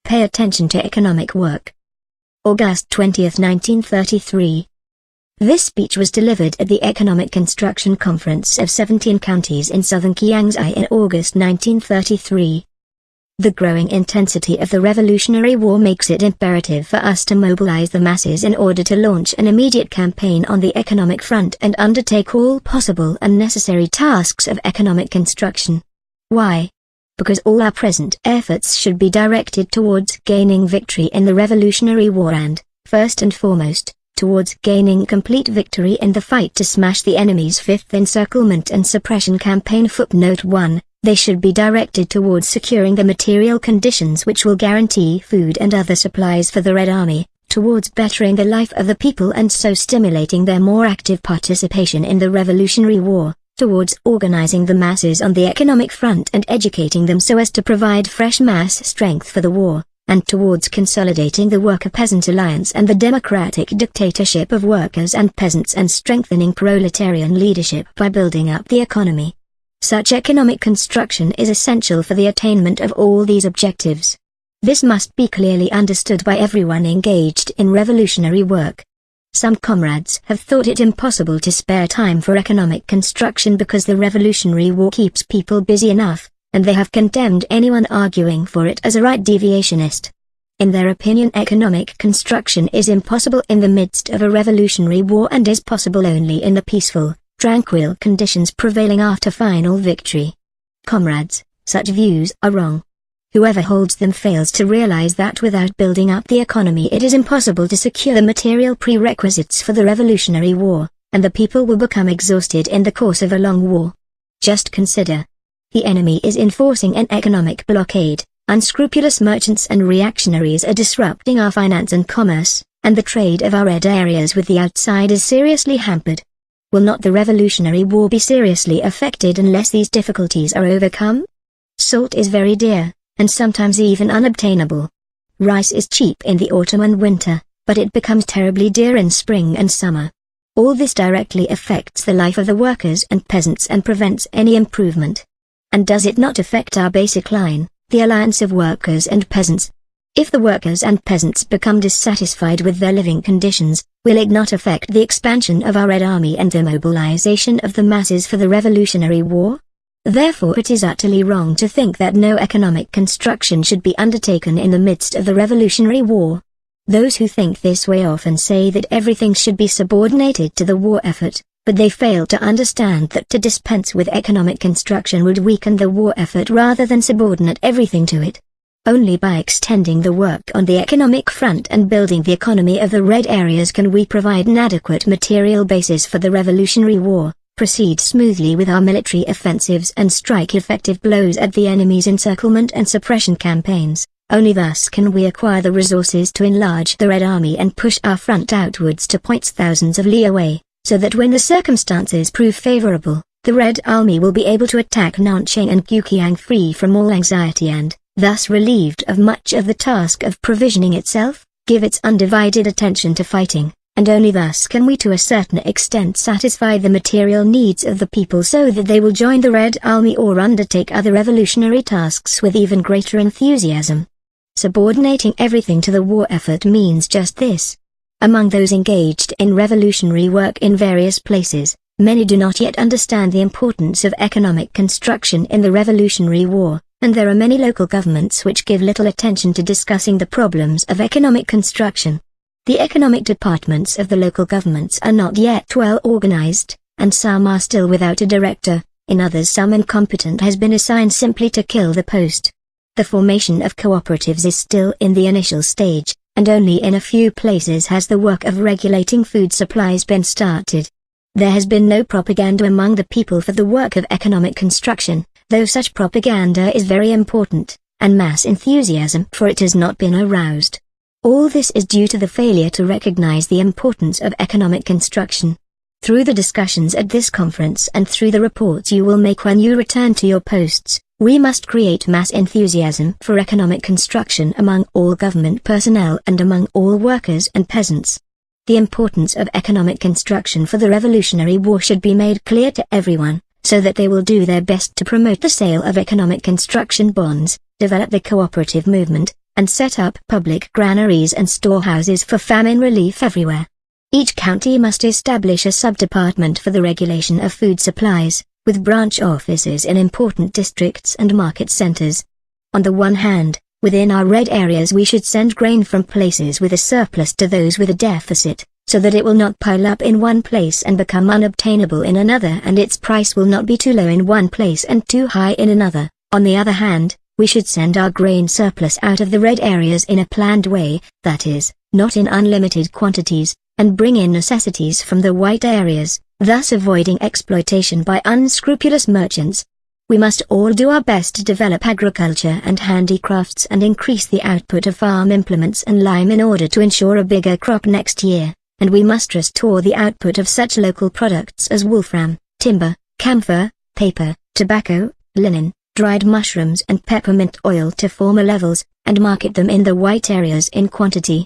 pay attention to economic work. August 20, 1933. This speech was delivered at the Economic Construction Conference of 17 counties in southern Kiangsi in August 1933. The growing intensity of the Revolutionary War makes it imperative for us to mobilize the masses in order to launch an immediate campaign on the economic front and undertake all possible and necessary tasks of economic construction. Why? Because all our present efforts should be directed towards gaining victory in the Revolutionary War and, first and foremost, towards gaining complete victory in the fight to smash the enemy's fifth encirclement and suppression campaign. Footnote 1. They should be directed towards securing the material conditions which will guarantee food and other supplies for the Red Army, towards bettering the life of the people and so stimulating their more active participation in the Revolutionary War, towards organizing the masses on the economic front and educating them so as to provide fresh mass strength for the war, and towards consolidating the worker-peasant alliance and the democratic dictatorship of workers and peasants and strengthening proletarian leadership by building up the economy. Such economic construction is essential for the attainment of all these objectives. This must be clearly understood by everyone engaged in revolutionary work. Some comrades have thought it impossible to spare time for economic construction because the Revolutionary War keeps people busy enough, and they have condemned anyone arguing for it as a right deviationist. In their opinion, economic construction is impossible in the midst of a revolutionary war and is possible only in the peaceful, tranquil conditions prevailing after final victory. Comrades, such views are wrong. Whoever holds them fails to realize that without building up the economy it is impossible to secure the material prerequisites for the Revolutionary War, and the people will become exhausted in the course of a long war. Just consider. The enemy is enforcing an economic blockade, unscrupulous merchants and reactionaries are disrupting our finance and commerce, and the trade of our red areas with the outside is seriously hampered. Will not the Revolutionary War be seriously affected unless these difficulties are overcome? Salt is very dear, and sometimes even unobtainable. Rice is cheap in the autumn and winter, but it becomes terribly dear in spring and summer. All this directly affects the life of the workers and peasants and prevents any improvement. And does it not affect our basic line, the alliance of workers and peasants? If the workers and peasants become dissatisfied with their living conditions, will it not affect the expansion of our Red Army and the mobilization of the masses for the Revolutionary War? Therefore it is utterly wrong to think that no economic construction should be undertaken in the midst of the Revolutionary War. Those who think this way often say that everything should be subordinated to the war effort, but they fail to understand that to dispense with economic construction would weaken the war effort rather than subordinate everything to it. Only by extending the work on the economic front and building the economy of the red areas can we provide an adequate material basis for the Revolutionary War, proceed smoothly with our military offensives and strike effective blows at the enemy's encirclement and suppression campaigns. Only thus can we acquire the resources to enlarge the Red Army and push our front outwards to points thousands of li away, so that when the circumstances prove favorable, the Red Army will be able to attack Nanchang and Guqiang free from all anxiety and, thus relieved of much of the task of provisioning itself, give its undivided attention to fighting, and only thus can we to a certain extent satisfy the material needs of the people so that they will join the Red Army or undertake other revolutionary tasks with even greater enthusiasm. Subordinating everything to the war effort means just this. Among those engaged in revolutionary work in various places, many do not yet understand the importance of economic construction in the Revolutionary War, and there are many local governments which give little attention to discussing the problems of economic construction. The economic departments of the local governments are not yet well organized, and some are still without a director, in others some incompetent has been assigned simply to kill the post. The formation of cooperatives is still in the initial stage, and only in a few places has the work of regulating food supplies been started. There has been no propaganda among the people for the work of economic construction, though such propaganda is very important, and mass enthusiasm for it has not been aroused. All this is due to the failure to recognize the importance of economic construction. Through the discussions at this conference and through the reports you will make when you return to your posts, we must create mass enthusiasm for economic construction among all government personnel and among all workers and peasants. The importance of economic construction for the Revolutionary War should be made clear to everyone, so that they will do their best to promote the sale of economic construction bonds, develop the cooperative movement, and set up public granaries and storehouses for famine relief everywhere. Each county must establish a sub-department for the regulation of food supplies, with branch offices in important districts and market centers. On the one hand, within our red areas we should send grain from places with a surplus to those with a deficit, so that it will not pile up in one place and become unobtainable in another, and its price will not be too low in one place and too high in another. On the other hand, we should send our grain surplus out of the red areas in a planned way, that is, not in unlimited quantities, and bring in necessities from the white areas, thus avoiding exploitation by unscrupulous merchants. We must all do our best to develop agriculture and handicrafts and increase the output of farm implements and lime in order to ensure a bigger crop next year, and we must restore the output of such local products as wolfram, timber, camphor, paper, tobacco, linen, dried mushrooms and peppermint oil to former levels, and market them in the white areas in quantity.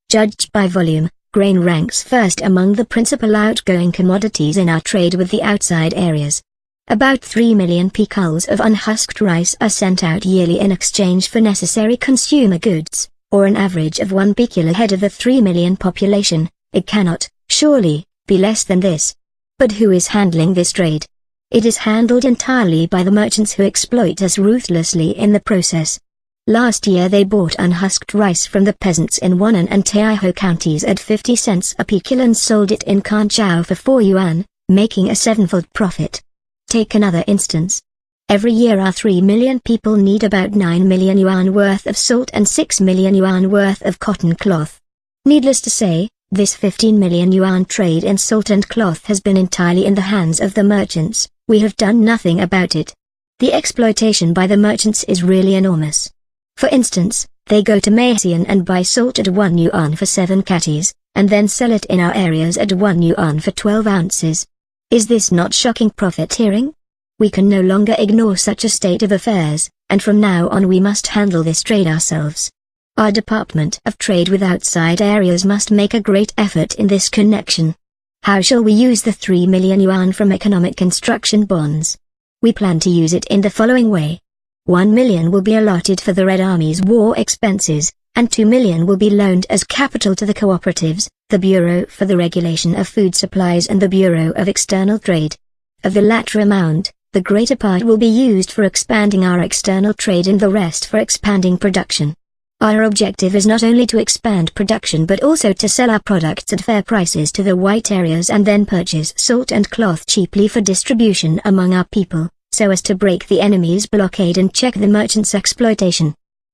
Judged by volume, grain ranks first among the principal outgoing commodities in our trade with the outside areas. About 3 million pecals of unhusked rice are sent out yearly in exchange for necessary consumer goods, or an average of 1 pecul a head of the 3 million population. It cannot, surely, be less than this. But who is handling this trade? It is handled entirely by the merchants who exploit us ruthlessly in the process. Last year they bought unhusked rice from the peasants in Wannan and Taiho counties at 50 cents a pecul and sold it in Kanchao for 4 yuan, making a 7-fold profit. Take another instance. Every year our 3 million people need about 9 million yuan worth of salt and 6 million yuan worth of cotton cloth. Needless to say, this 15 million yuan trade in salt and cloth has been entirely in the hands of the merchants. We have done nothing about it. The exploitation by the merchants is really enormous. For instance, they go to Meixian and buy salt at 1 yuan for 7 catties, and then sell it in our areas at 1 yuan for 12 ounces. Is this not shocking profiteering? We can no longer ignore such a state of affairs, and from now on we must handle this trade ourselves. Our Department of Trade with outside areas must make a great effort in this connection. How shall we use the 3 million yuan from economic construction bonds? We plan to use it in the following way. 1 million will be allotted for the Red Army's war expenses, and 2 million will be loaned as capital to the cooperatives, the Bureau for the Regulation of Food Supplies and the Bureau of External Trade. Of the latter amount, the greater part will be used for expanding our external trade and the rest for expanding production. Our objective is not only to expand production but also to sell our products at fair prices to the white areas and then purchase salt and cloth cheaply for distribution among our people, so as to break the enemy's blockade and check the merchants' exploitation.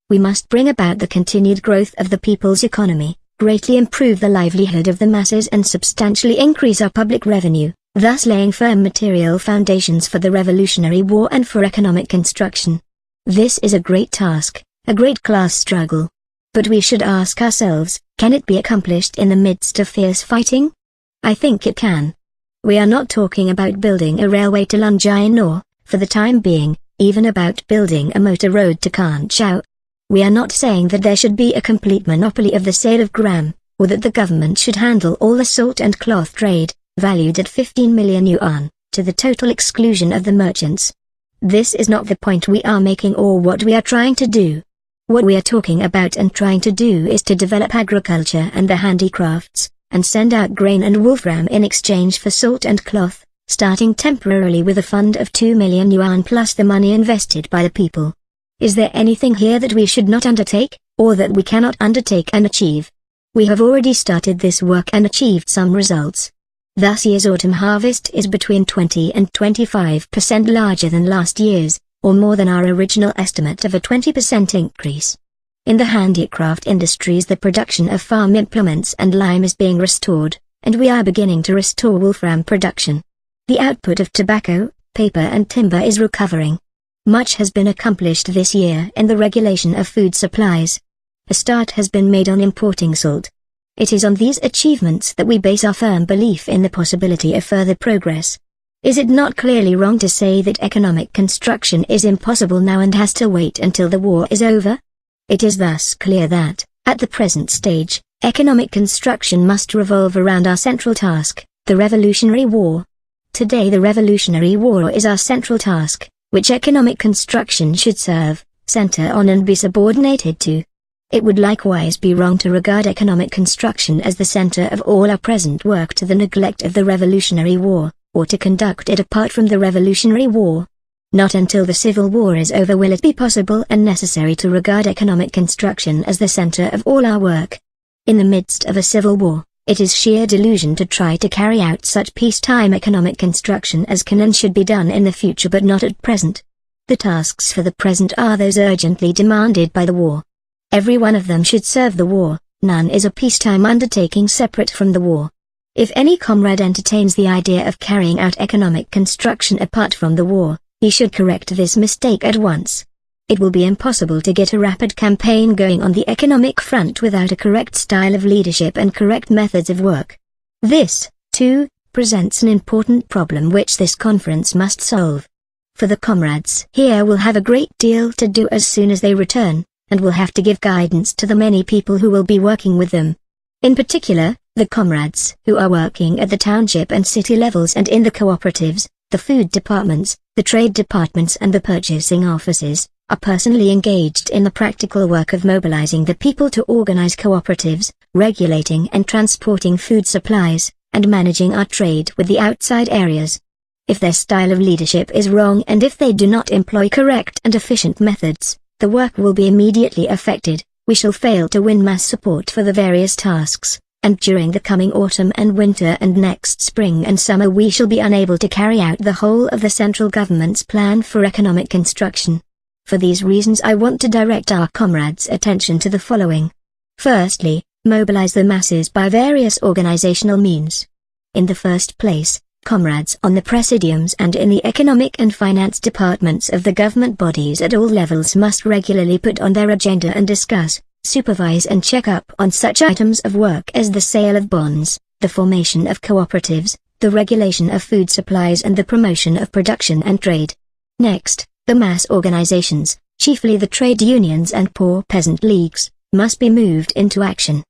We must bring about the continued growth of the people's economy, greatly improve the livelihood of the masses and substantially increase our public revenue, thus laying firm material foundations for the Revolutionary War and for economic construction. This is a great task, a great class struggle. But we should ask ourselves, can it be accomplished in the midst of fierce fighting? I think it can. We are not talking about building a railway to Lunjai nor, for the time being, even about building a motor road to Kanchao. We are not saying that there should be a complete monopoly of the sale of gram, or that the government should handle all the salt and cloth trade, valued at 15 million yuan, to the total exclusion of the merchants. This is not the point we are making or what we are trying to do. What we are talking about and trying to do is to develop agriculture and the handicrafts, and send out grain and wolfram in exchange for salt and cloth, starting temporarily with a fund of 2 million yuan plus the money invested by the people. Is there anything here that we should not undertake, or that we cannot undertake and achieve? We have already started this work and achieved some results. This year's autumn harvest is between 20 and 25% larger than last year's, or more than our original estimate of a 20% increase. In the handicraft industries the production of farm implements and lime is being restored, and we are beginning to restore wolfram production. The output of tobacco, paper and timber is recovering. Much has been accomplished this year in the regulation of food supplies. A start has been made on importing salt. It is on these achievements that we base our firm belief in the possibility of further progress. Is it not clearly wrong to say that economic construction is impossible now and has to wait until the war is over? It is thus clear that, at the present stage, economic construction must revolve around our central task, the Revolutionary War. Today the Revolutionary War is our central task, which economic construction should serve, center on and be subordinated to. It would likewise be wrong to regard economic construction as the center of all our present work to the neglect of the Revolutionary War, or to conduct it apart from the Revolutionary War. Not until the Civil War is over will it be possible and necessary to regard economic construction as the center of all our work. In the midst of a civil war, it is sheer delusion to try to carry out such peacetime economic construction as can and should be done in the future but not at present. The tasks for the present are those urgently demanded by the war. Every one of them should serve the war, none is a peacetime undertaking separate from the war. If any comrade entertains the idea of carrying out economic construction apart from the war, he should correct this mistake at once. It will be impossible to get a rapid campaign going on the economic front without a correct style of leadership and correct methods of work. This, too, presents an important problem which this conference must solve. For the comrades here will have a great deal to do as soon as they return, and will have to give guidance to the many people who will be working with them. In particular, the comrades who are working at the township and city levels and in the cooperatives, the food departments, the trade departments and the purchasing offices, are personally engaged in the practical work of mobilizing the people to organize cooperatives, regulating and transporting food supplies, and managing our trade with the outside areas. If their style of leadership is wrong and if they do not employ correct and efficient methods, the work will be immediately affected, we shall fail to win mass support for the various tasks, and during the coming autumn and winter and next spring and summer we shall be unable to carry out the whole of the central government's plan for economic construction. For these reasons I want to direct our comrades' attention to the following. Firstly, mobilize the masses by various organizational means. In the first place, comrades on the presidiums and in the economic and finance departments of the government bodies at all levels must regularly put on their agenda and discuss, supervise and check up on such items of work as the sale of bonds, the formation of cooperatives, the regulation of food supplies and the promotion of production and trade. Next, the mass organizations, chiefly the trade unions and poor peasant leagues, must be moved into action.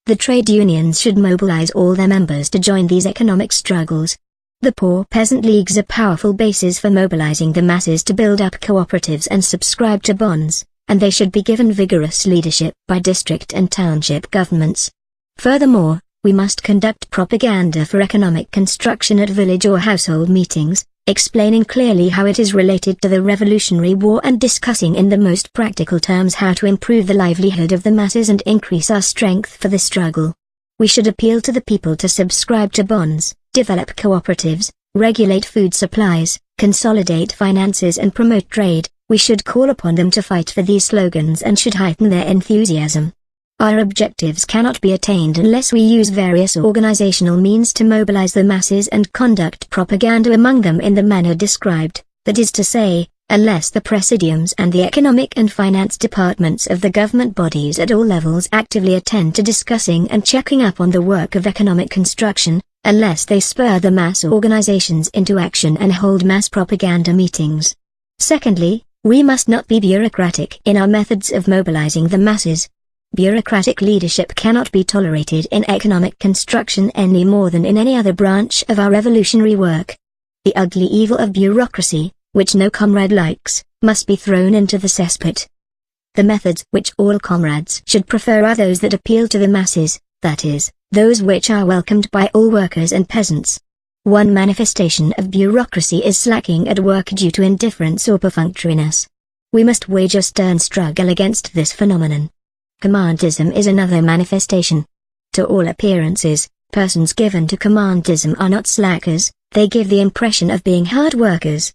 The trade unions should mobilize all their members to join these economic struggles. The poor peasant leagues are powerful bases for mobilizing the masses to build up cooperatives and subscribe to bonds, and they should be given vigorous leadership by district and township governments. Furthermore, we must conduct propaganda for economic construction at village or household meetings, explaining clearly how it is related to the Revolutionary War and discussing in the most practical terms how to improve the livelihood of the masses and increase our strength for the struggle. We should appeal to the people to subscribe to bonds, develop cooperatives, regulate food supplies, consolidate finances and promote trade. We should call upon them to fight for these slogans and should heighten their enthusiasm. Our objectives cannot be attained unless we use various organizational means to mobilize the masses and conduct propaganda among them in the manner described, that is to say, unless the presidiums and the economic and finance departments of the government bodies at all levels actively attend to discussing and checking up on the work of economic construction, unless they spur the mass organizations into action and hold mass propaganda meetings. Secondly, we must not be bureaucratic in our methods of mobilizing the masses. Bureaucratic leadership cannot be tolerated in economic construction any more than in any other branch of our revolutionary work. The ugly evil of bureaucracy, which no comrade likes, must be thrown into the cesspit. The methods which all comrades should prefer are those that appeal to the masses, that is, those which are welcomed by all workers and peasants. One manifestation of bureaucracy is slacking at work due to indifference or perfunctoriness. We must wage a stern struggle against this phenomenon. Commandism is another manifestation. To all appearances, persons given to commandism are not slackers, they give the impression of being hard workers.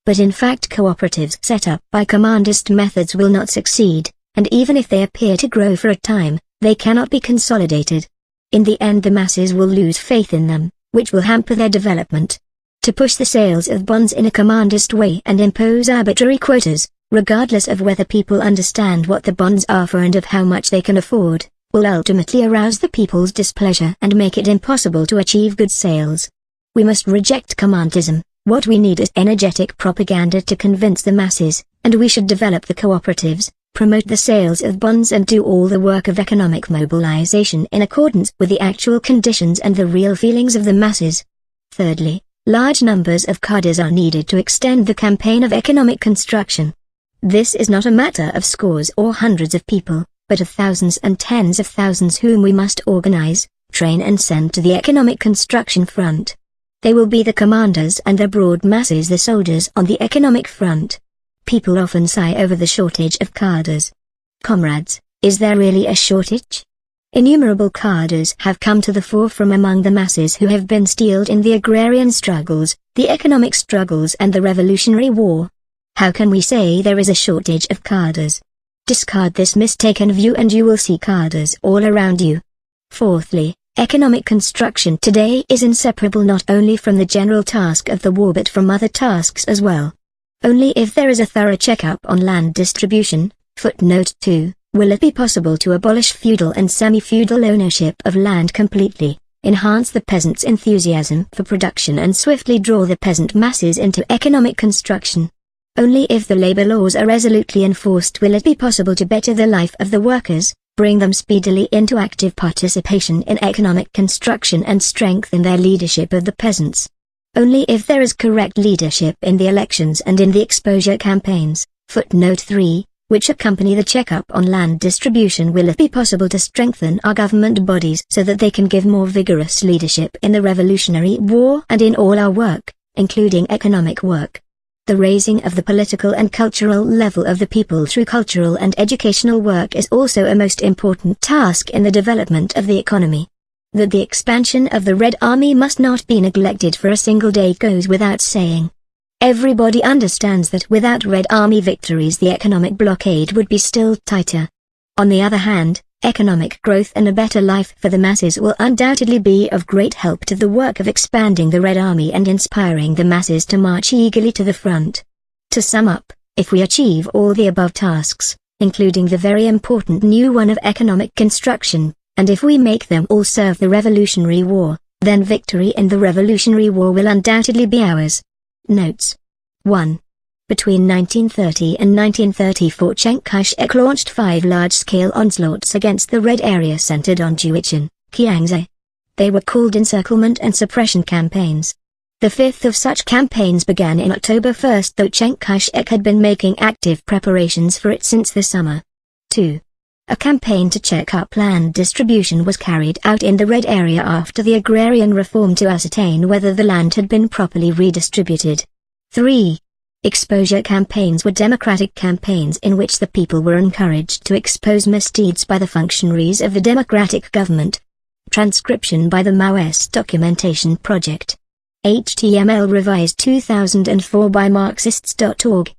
But in fact cooperatives set up by commandist methods will not succeed, and even if they appear to grow for a time, they cannot be consolidated. In the end the masses will lose faith in them, which will hamper their development. To push the sales of bonds in a commandist way and impose arbitrary quotas, regardless of whether people understand what the bonds are for and of how much they can afford, will ultimately arouse the people's displeasure and make it impossible to achieve good sales. We must reject commandism. What we need is energetic propaganda to convince the masses, and we should develop the cooperatives, promote the sales of bonds and do all the work of economic mobilization in accordance with the actual conditions and the real feelings of the masses. Thirdly, large numbers of cadres are needed to extend the campaign of economic construction. This is not a matter of scores or hundreds of people, but of thousands and tens of thousands whom we must organize, train and send to the economic construction front. They will be the commanders and the broad masses the soldiers on the economic front. People often sigh over the shortage of cadres. Comrades, is there really a shortage? Innumerable cadres have come to the fore from among the masses who have been steeled in the agrarian struggles, the economic struggles and the Revolutionary War. How can we say there is a shortage of cadres? Discard this mistaken view and you will see cadres all around you. Fourthly, economic construction today is inseparable not only from the general task of the war but from other tasks as well. Only if there is a thorough check-up on land distribution, footnote 2, will it be possible to abolish feudal and semi-feudal ownership of land completely, enhance the peasants' enthusiasm for production and swiftly draw the peasant masses into economic construction. Only if the labor laws are resolutely enforced will it be possible to better the life of the workers, bring them speedily into active participation in economic construction and strengthen their leadership of the peasants. Only if there is correct leadership in the elections and in the exposure campaigns, footnote 3, which accompany the check-up on land distribution will it be possible to strengthen our government bodies so that they can give more vigorous leadership in the Revolutionary War and in all our work, including economic work. The raising of the political and cultural level of the people through cultural and educational work is also a most important task in the development of the economy. That the expansion of the Red Army must not be neglected for a single day goes without saying. Everybody understands that without Red Army victories the economic blockade would be still tighter. On the other hand, economic growth and a better life for the masses will undoubtedly be of great help to the work of expanding the Red Army and inspiring the masses to march eagerly to the front. To sum up, if we achieve all the above tasks, including the very important new one of economic construction, and if we make them all serve the Revolutionary War, then victory in the Revolutionary War will undoubtedly be ours. Notes. 1. Between 1930 and 1934 Chiang Kai-shek launched 5 large-scale onslaughts against the Red Area centered on Juichin, Kiangsi. They were called encirclement and suppression campaigns. The 5th of such campaigns began in October 1, though Chiang Kai-shek had been making active preparations for it since the summer. 2. A campaign to check up land distribution was carried out in the Red Area after the agrarian reform to ascertain whether the land had been properly redistributed. 3. Exposure campaigns were democratic campaigns in which the people were encouraged to expose misdeeds by the functionaries of the democratic government. Transcription by the Maoist Documentation Project. HTML revised 2004 by Marxists.org.